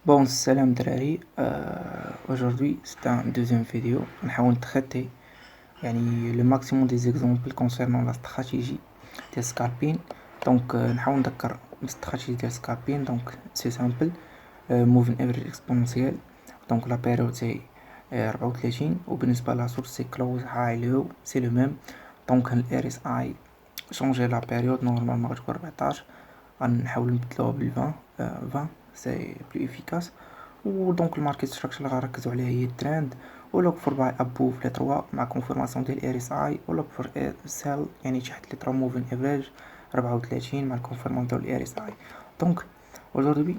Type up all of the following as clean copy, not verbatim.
Bon, salam دراري. Aujourd'hui c'est un deuxième vidéo. نحاول traiter le maximum des exemples concernant la stratégie de scalping. Donc نحاول نذكر stratégie de scalping. Donc c'est simple. Moving average exponentiel. Donc la période c'est 34 وبالنسبة la source c'est close high low c'est le même. Donc ال RSI changer la période normalement غتكون 14. غنحاول نبدلوها بال 20 c'est plus efficace. ودونك الماركت ستراكشر اللي غنركزو عليه هي الترند و لوك فور باي ابوف لي 3 مع كونفيرماسيون ديال ار اس اي و لوك فور سيل يعني تحت لي 3 موفين افريج 34 مع الكونفيرماسيون ديال ار اس اي. دونك aujourd'hui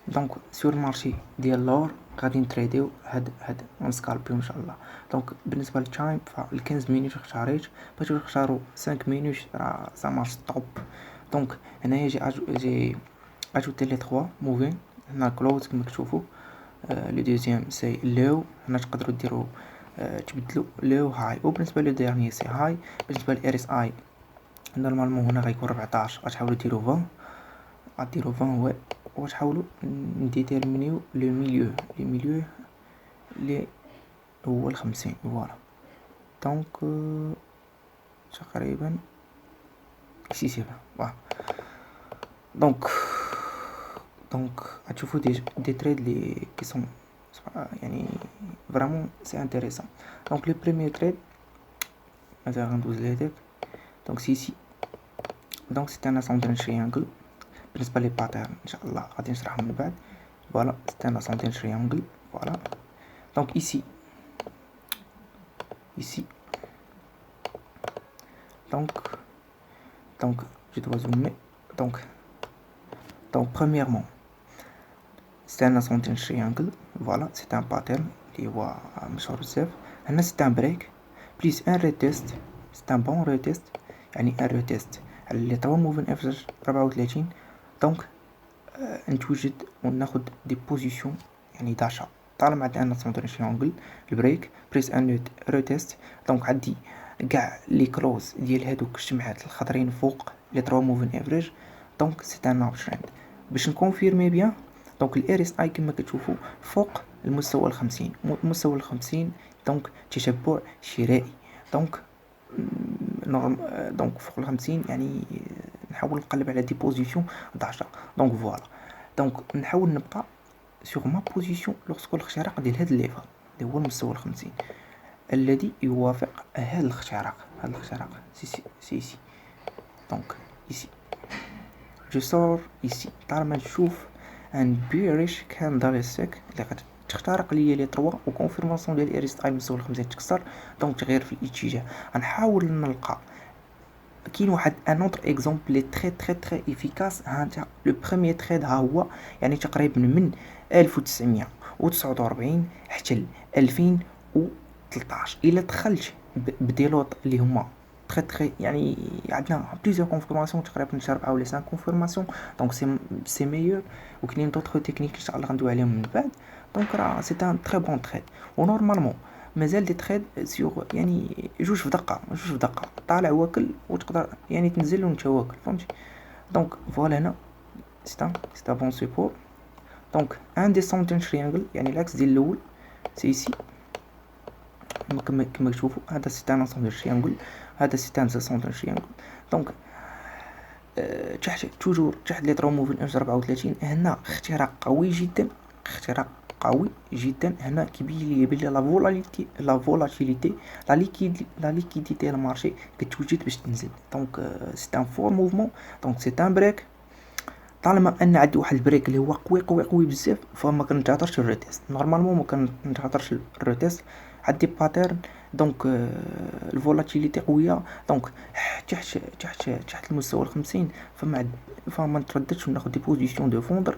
دونك سور المارشي ديال لور غادي نتريديو هاد ونسكالبيو ان شاء الله. دونك بالنسبه للتايم فال 15 مينوت اختاريت، بغيتو نختارو 5 مينوت راه سا مارش طوب. دونك هنايا جي اجوتي لي 3 موفين. هنا كلوز كما كتشوفوا. لو دوزيام سي لو، هنا تقدروا ديروا تبدلوا لو هاي. وبالنسبه لو ديرني سي هاي. بالنسبه للار اس اي نورمالمون هنا غيكون 14، غتحاولوا ديروا 20، غديروا 20 وتحاولوا نديتيرمينيو لو ميليو لي هو 50. فوالا دونك تقريبا سي سي فوالا. دونك غتشوفوا دي تريد لي كي سون يعني فريمون سي انتريسون. دونك لو بريمير تريد مثلا غندوز لهداك. دونك سي دونك سي ان اسوندين تريانجل. بالنسبه لي باترن ان شاء الله غادي نشرحهم من بعد. فوالا سي ان اسوندين تريانجل. فوالا دونك ici donc je dois zoomer. donc premièrement c'est un ascending triangle. voilà c'est un pattern اللي هو مشهور بزاف. هنا c'est un break plus un retest. c'est un bon retest يعني un retest على لي 3 موفين افريج 34. دونك نتوجد وناخد دي بوزيشن يعني داشا طالما عندنا ascending triangle البريك بريس ان روتيست. دونك عندي كاع لي كلوز ديال هادوك الجمعات الخضرين فوق لي 3 موفين افريج. دونك سي ان اب ترند. باش نكونفيرمي بيان دونك الار اس اي كما كتشوفوا فوق المستوى ال50. المستوى ال50 دونك تشبع شرائي. دونك نورم دونك فوق ال50 يعني نحاول نقلب على دي بوزيشن داشا. دونك فوالا دونك نحاول نبقى سوغ ما بوزيشن لوغسكو الاختراق ديال هاد الليفل اللي هو المستوى ال50 الذي يوافق هذا الاختراق. سي دونك ici je sors ici طالما نشوف ان بيريش كان داليستيك اللي تخترق ليا لي 3 وكونفيرماسيون ديال ار اس اي المستوى ال50 تكسر. دونك تغير في الاتجاه. غنحاول نلقى كاين واحد ان اوتر اكزومبل لي تري افيكاس. ها انت لو بريمير تريد ها هو يعني تقريبا من 1949 حتى ل 2013. الا دخلت بديلوط اللي هما تري يعني عندنا بليزيور كونفيرماسيون تقريبا 4 ولا 5 كونفيرماسيون. دونك سي ميور. وكاين دوطخ تكنيك ان شاء الله غندوي عليهم من بعد. دونك راه سي ان تري بون تريد. ونورمالمون مازال دي تريد سيغ يعني جوج في دقه طالع واكل وتقدر يعني تنزل وانت واكل فهمتي. دونك فوالا هنا سي بون سيبور. دونك ان ديسونتين تريانجل يعني العكس ديال الاول سي سي كما تشوفوا. هذا سي ان ديسونتين تريانجل، هذا سي ان ديسونتين تريانجل. دونك تحت توجور تحت لي 3 موفين اف 34. هنا اختراق قوي جدا. هنا كيبين لي بلي لا فولاتيليتي لا ليكيديتي ديال المارشي كتوجد باش تنزل. دونك سي ان فور موفمون. دونك سي ان بريك. طالما ان عندي واحد البريك اللي هو قوي بزاف فما كنتعطرش الروتيست. نورمالمون ما كنتعطرش الروتيست. عندي باترن دونك الفولاتيليتي قويه. دونك تحت المستوى ال50 فما نترددش وناخذ دي بوزيشن دو فوندر.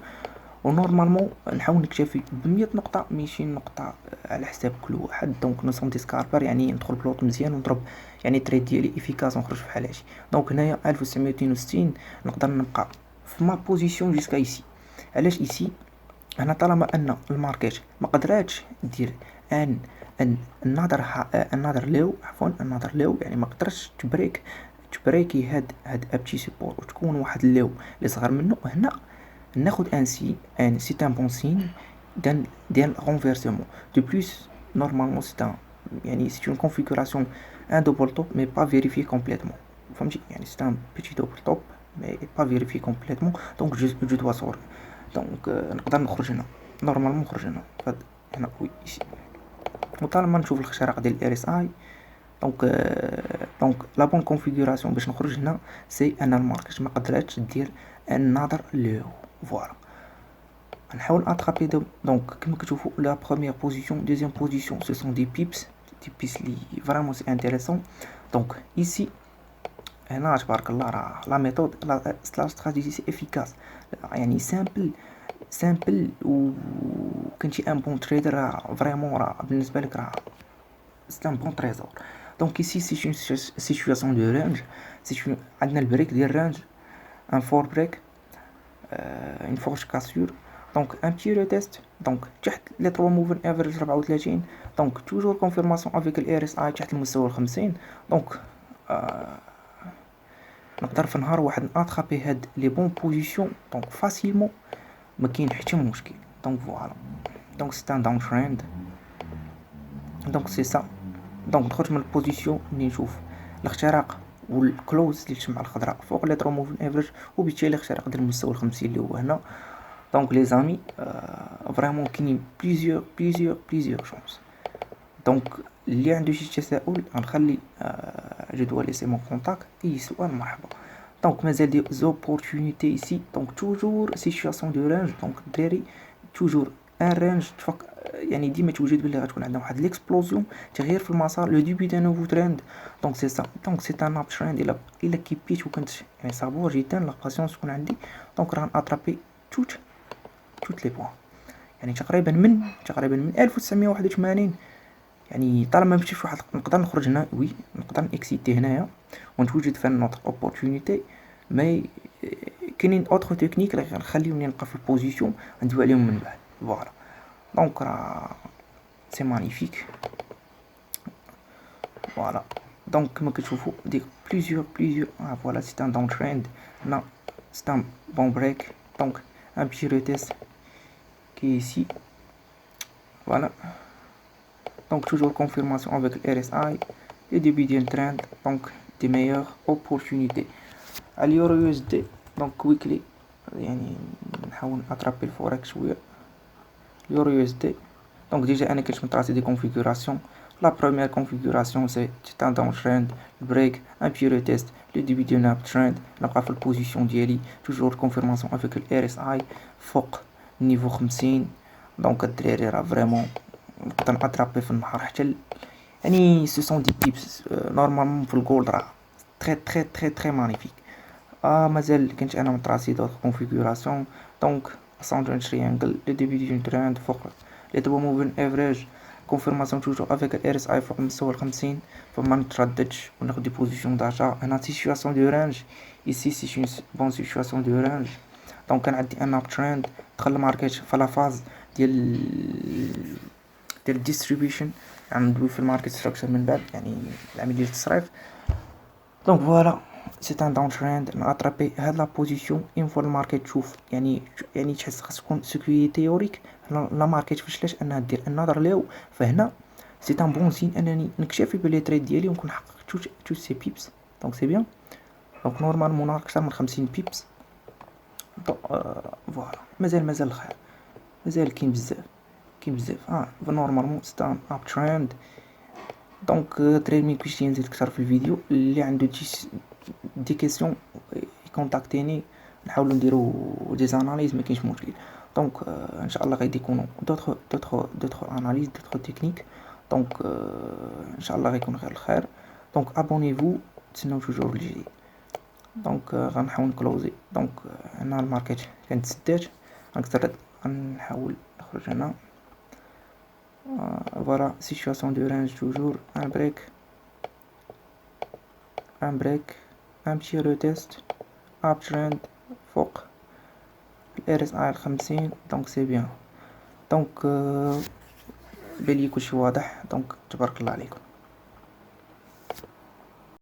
ونورمالمون نحاول نكتفي ب100 نقطه 200 نقطه على حساب كل واحد. دونك نو سون دي سكاربر يعني ندخل بلوط مزيان ونضرب يعني تريد ديالي افيكاس ونخرج بحال هادشي. دونك هنايا 1962 نقدر نبقى في ما بوزيشن جيسكا ايسي. علاش ايسي؟ هنا طالما ان الماركت ما قدراتش دير ان النظر لو يعني ما قدرش تبريكي هاد ابتي سيبور وتكون واحد اللو اللي صغر منه. هنا ناخد ان سي ان سي ان بون سين ديال renversement. De plus, normalement c'est une configuration un double top mais pas vérifié complètement. فهمتي يعني c'est un petit double top mais pas vérifié complètement. Donc je dois sortir. Donc نقدر نخرج هنا نورمالمون نخرج هنا هنا وي ici. وطالما نشوف الاختراق ديال ار اس اي دونك لا بون كونفيغوراسيون باش نخرج هنا سي ان الماركت ما قدراتش دير النظر لو فوالا. نحاول اترابي دونك كما كتشوفوا لا بروميير بوزيسيون دوزيام بوزيسيون سو سون دي بيبس لي فريمون سي انتريسون. دونك ايسي هنا تبارك الله راه لا ميثود لا استراتيجي سي افيكاس يعني سامبل و كنتي ان بون تريدر راه فريمون راه بالنسبه لك راه سي ان بون تريزور. دونك ici c'est une situation de range عندنا البريك ديال range un fort break une forte cassure donc un petit retest donc تحت les 3 moving average 34 donc toujours confirmation avec le RSI تحت المستوى 50 donc نقدر في نهار واحد ناترابي هاد لي بون بوزيسيون دونك فاسيلمون ما كاين حتى مشكل. دونك فوالا دونك سي ان داون ترند دونك سي سا. دونك نخرج من البوزيسيون ملي نشوف الاختراق والكلوز اللي تجمع الخضراء فوق لي 3 موفين افريج وبالتالي اختراق ديال المستوى 50 اللي هو هنا. دونك لي زامي فريمون كاينين بليزيور شونس. دونك اللي عنده شي تساؤل غنخلي جو دوا ليسي مون كونتاكت اي سؤال مرحبا. دونك مازال دي زوبورتونيتي ايسي دونك توجور سيتوياسيون دو رانج. دونك الدراري توجور ان رانج يعني ديما توجد بلي غتكون عندنا واحد ليكسبلوزيون تغيير في المسار لو ديبي دان نوفو ترند. دونك سي سا دونك سي ان اب ترند الا كيبيت وكنت يعني صابور جدا لا باسيونس تكون عندي دونك راه اترابي توت لي بوين يعني تقريبا من 1981 يعني طالما مشيت فواحد نقدر نخرج هنا وي نقدر نكسيتي هنايا ونتوجد في نوت اوبورتونيتي مي كاينين اوتر تكنيك اللي غنخليوني نبقى في البوزيسيون ندوي عليهم من بعد فوالا. دونك راه سي مانيفيك فوالا. دونك كما كتشوفوا ديك بليزيور فوالا سي ان داون ترند هنا سي ان بون بريك دونك ان بيتي روتيست كي ici voilà. Donc toujours confirmation avec le RSI et début d'un trend donc des meilleures opportunités. À l'euro USD donc weekly يعني نحاول اترابي الفوركس شويه. l'euro USD donc déjà انا كنت مطراسي دي configuration. La première configuration c'est un downtrend, break, un petit retest, le début d'un uptrend, نبقى في البوزيشن ديالي toujours confirmation avec le RSI فوق نيفو 50. دونك الدراري راه فريمون نقدر ناترابي في النهار حتى يعني سو سون دي بيبس نورمالمون في الجولد راه تري مانيفيك. مازال كنت انا مطراسي دوطخ كونفيغوراسيون. دونك ساندرين تريانجل لو ديبي دون ترند فوق لي دو موفين افريج كونفيرماسيون توجور افيك الار اس اي فوق المستوى 50 فما نترددش وناخد دي بوزيسيون داتا. هنا سيتوياسيون دو رانج ايسي سي اون بون سيتوياسيون دو رانج. دونك كان عندي ان اب ترند دخل الماركت في لا فاز ديال الديستريبيوشن يعني ندوي في الماركت ستراكشر من بعد يعني العمليه التصريف. دونك فوالا سي ان داون ترند ناترابي هاد لا بوزيسيون اون فوا الماركت تشوف يعني تحس خاص تكون سكوي تيوريك لا ماركت فشلات انها دير النظر ليو. فهنا سي ان بون سين انني نكتفي بلي تريد ديالي ونكون حققت تو سي بيبس. دونك سي بيان. دونك نورمالمون اكثر من 50 بيبس. فوالا مازال الخير مازال كاين بزاف نورمالمون سي ان اب ترند. دونك دراري ميمكنش ليا نزيد اكثر في الفيديو. اللي عنده دي كيسيون يكونتاكتيني نحاولوا نديرو دي زاناليز ما كاينش مشكل. دونك ان شاء الله غادي يكونوا دوطخ اناليز دوطخ تكنيك. دونك ان شاء الله غيكون غير الخير. دونك ابونيفو تسناو توجور الجديد. دونك غنحاول نكلوزي. دونك هنا الماركت كانت سدات غنقدر نحاول نخرج هنا فوالا سيتوياسيون دو رانج توجور ان بريك ان بتي روتيست اب ترند فوق الار اس اي 50. دونك سي بيان. دونك بالي كلشي واضح. دونك تبارك الله عليكم.